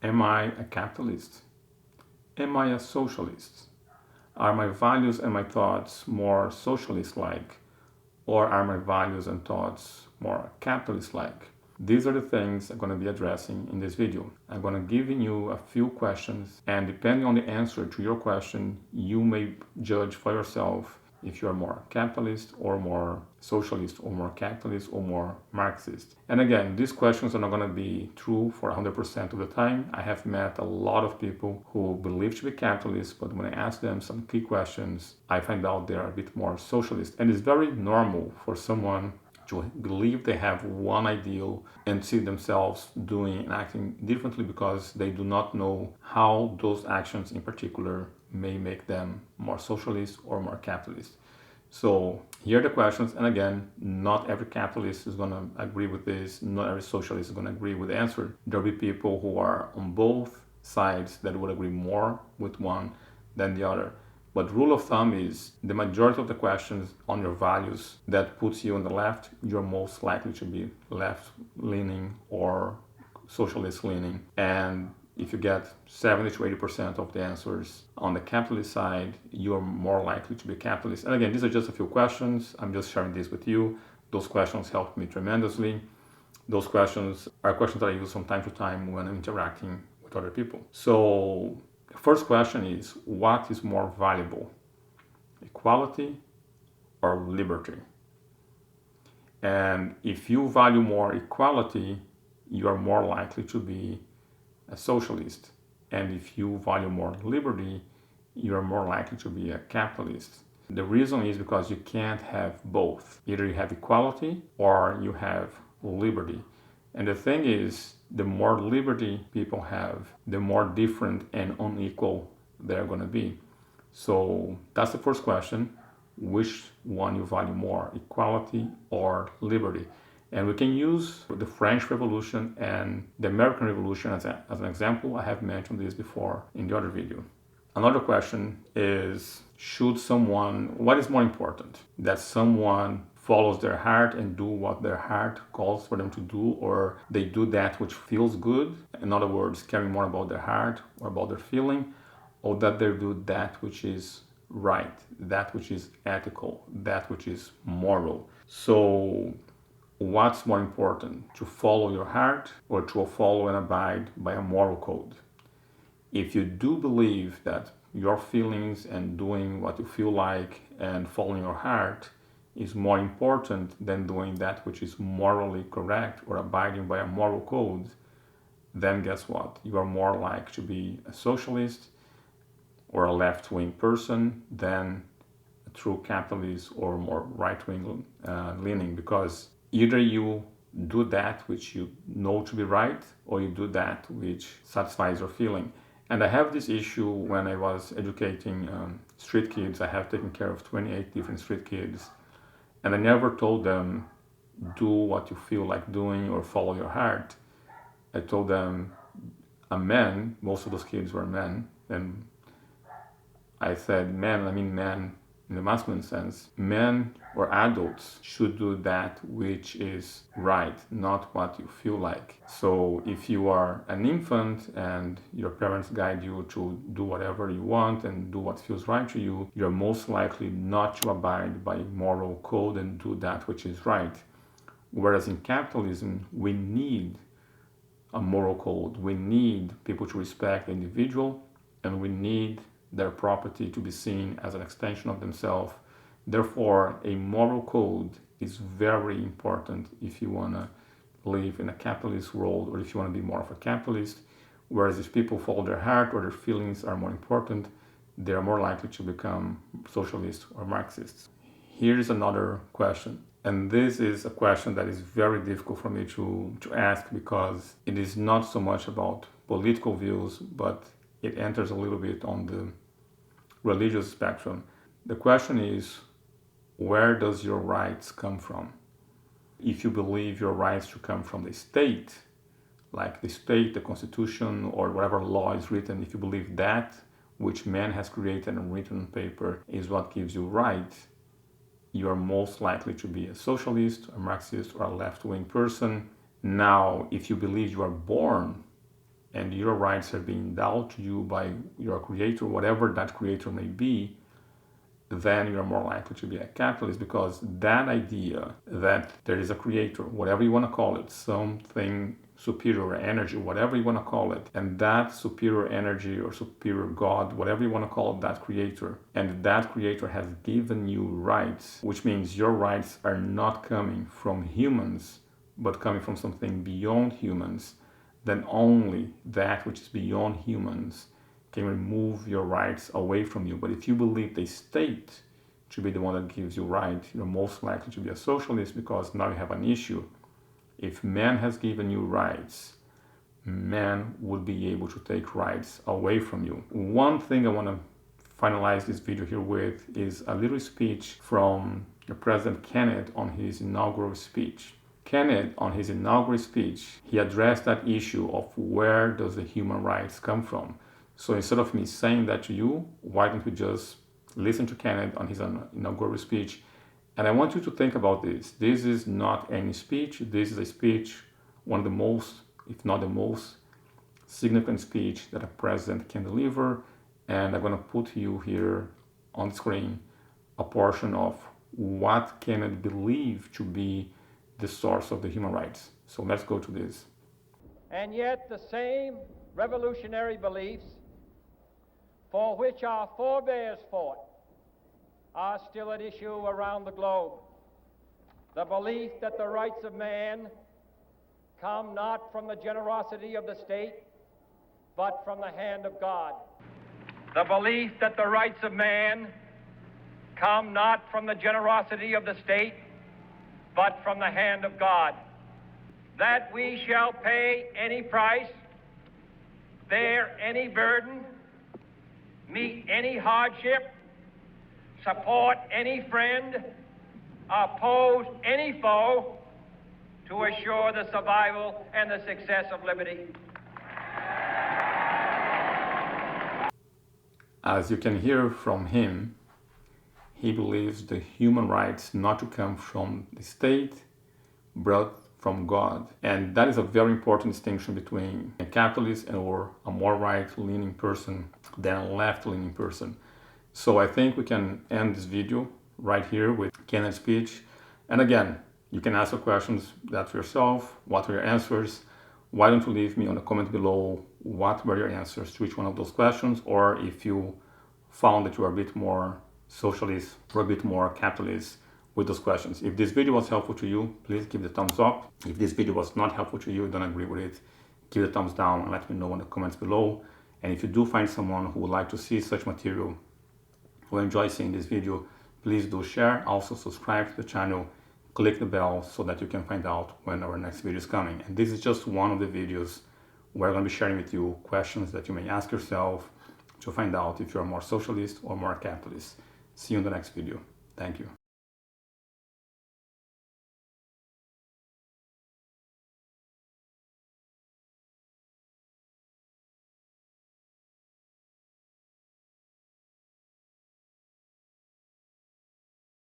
Am I a capitalist? Am I a socialist? Are my values and my thoughts more socialist-like, or are my values and thoughts more capitalist-like? These are the things I'm going to be addressing in this video. I'm going to give you a few questions, and depending on the answer to your question, you may judge for yourself if you are more capitalist or more socialist or more capitalist or more Marxist. And again, these questions are not going to be true for 100% of the time. I have met a lot of people who believe to be capitalists, but when I ask them some key questions, I find out they are a bit more socialist. And it's very normal for someone to believe they have one ideal and see themselves doing and acting differently because they do not know how those actions in particular may make them more socialist or more capitalist. So here are the questions, and again, not every capitalist is going to agree with this, not every socialist is going to agree with the answer. There'll be people who are on both sides that would agree more with one than the other. But rule of thumb is the majority of the questions on your values that puts you on the left, you're most likely to be left-leaning or socialist-leaning. And if you get 70 to 80% of the answers on the capitalist side, you're more likely to be capitalist. And again, these are just a few questions. I'm just sharing this with you. Those questions helped me tremendously. Those questions are questions that I use from time to time when I'm interacting with other people. So the first question is, what is more valuable, equality or liberty? And if you value more equality, you are more likely to be a socialist. And if you value more liberty, you are more likely to be a capitalist. The reason is because you can't have both. Either you have equality or you have liberty. And the thing is, the more liberty people have, the more different and unequal they're going to be. So that's the first question. Which one you value more, equality or liberty? And we can use the French Revolution and the American Revolution as an example. I have mentioned this before in the other video. Another question is, what is more important? That someone follows their heart and do what their heart calls for them to do, or they do that which feels good, in other words, caring more about their heart or about their feeling, or that they do that which is right, that which is ethical, that which is moral. So what's more important, to follow your heart or to follow and abide by a moral code? If you do believe that your feelings and doing what you feel like and following your heart is more important than doing that which is morally correct or abiding by a moral code, then guess what? You are more likely to be a socialist or a left-wing person than a true capitalist or more right-wing leaning, because either you do that which you know to be right, or you do that which satisfies your feeling. And I have this issue when I was educating street kids. I have taken care of 28 different street kids, and I never told them, do what you feel like doing or follow your heart. I told them, a man, most of those kids were men, and I said men, I mean men in the masculine sense. Men or adults should do that which is right, not what you feel like. So if you are an infant and your parents guide you to do whatever you want and do what feels right to you, you're most likely not to abide by moral code and do that which is right. Whereas in capitalism, we need a moral code. We need people to respect the individual, and we need their property to be seen as an extension of themselves. Therefore, a moral code is very important if you want to live in a capitalist world, or if you want to be more of a capitalist. Whereas if people follow their heart or their feelings are more important, they are more likely to become socialists or Marxists. Here's another question. And this is a question that is very difficult for me to ask, because it is not so much about political views, but it enters a little bit on the religious spectrum. The question is, where does your rights come from? If you believe your rights should come from the state, like the state, the constitution, or whatever law is written, if you believe that which man has created and written on paper is what gives you rights, you are most likely to be a socialist, a Marxist, or a left-wing person. Now, if you believe you are born and your rights are being endowed to you by your creator, whatever that creator may be, then you're more likely to be a capitalist, because that idea that there is a creator, whatever you want to call it, something superior energy, whatever you want to call it, and that superior energy or superior God, whatever you want to call it, that creator, and that creator has given you rights, which means your rights are not coming from humans, but coming from something beyond humans, then only that which is beyond humans can remove your rights away from you. But if you believe the state to be the one that gives you right, you're most likely to be a socialist, because now you have an issue. If man has given you rights, man would be able to take rights away from you. One thing I want to finalize this video here with is a little speech from President Kennedy on his inaugural speech. Kennedy, on his inaugural speech, he addressed that issue of where does the human rights come from. So instead of me saying that to you, why don't we just listen to Kennedy on his inaugural speech? And I want you to think about this. This is not any speech. This is a speech, one of the most, if not the most, significant speech that a president can deliver. And I'm going to put you here on the screen a portion of what Kennedy believed to be the source of the human rights. So let's go to this. And yet the same revolutionary beliefs for which our forebears fought are still at issue around the globe. The belief that the rights of man come not from the generosity of the state, but from the hand of God. The belief that the rights of man come not from the generosity of the state, but from the hand of God. That we shall pay any price, bear any burden, meet any hardship, support any friend, oppose any foe, to assure the survival and the success of liberty. As you can hear from him, he believes the human rights not to come from the state, but from God. And that is a very important distinction between a capitalist or a more right-leaning person than a left-leaning person. So I think we can end this video right here with Kennedy's speech. And again, you can ask your questions that to yourself. What were your answers? Why don't you leave me on the comment below what were your answers to each one of those questions, or if you found that you are a bit more socialist or a bit more capitalist with those questions. If this video was helpful to you, please give the thumbs up. If this video was not helpful to you, don't agree with it, give the thumbs down and let me know in the comments below. And if you do find someone who would like to see such material, who enjoy seeing this video, please do share. Also subscribe to the channel, click the bell so that you can find out when our next video is coming. And this is just one of the videos where I'm going to be sharing with you questions that you may ask yourself to find out if you're more socialist or more capitalist. See you in the next video. Thank you.